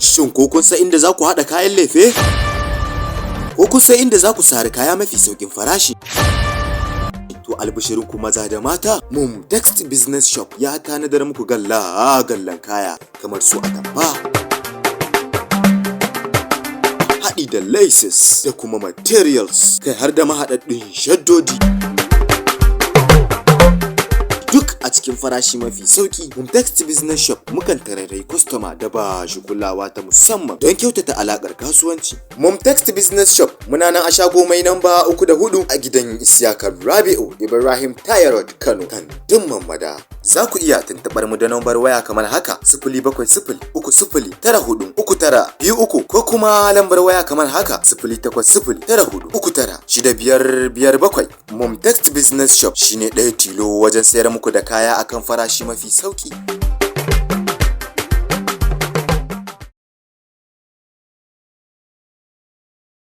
Shin ko kun san inda za ku haɗa kayan lefe? Ko kun san inda za ku sari kaya mafi sauƙin farashi? To albishirin ku maza da mata, Mumtex Business Shop ya tanadar muku gallan kaya kamar su atamfa, haɗi da laces da kuma materials, kai har da mahaɗaɗɗun shaddodi. Duk a cikin farashi mafi sauki. Mumtex Business Shop mukan tarairayi kwastoma da ba shi kulawa ta musamman don kyautata alakar kasuwanci. Mumtex Business Shop muna nan a shago mai namba 3 a gidan Isiyakar Rabi'u Ibrahim Tayarod Kano kan Mamada. Za ku iya tuntuɓar mu da nambar waya kamar haka: 07030943923 ko kuma lambar waya kamar haka: 08094396557. Mumtex Business Shop shine ɗaya tilo wajen sayar muku da kaya akan farashi mafi sauki.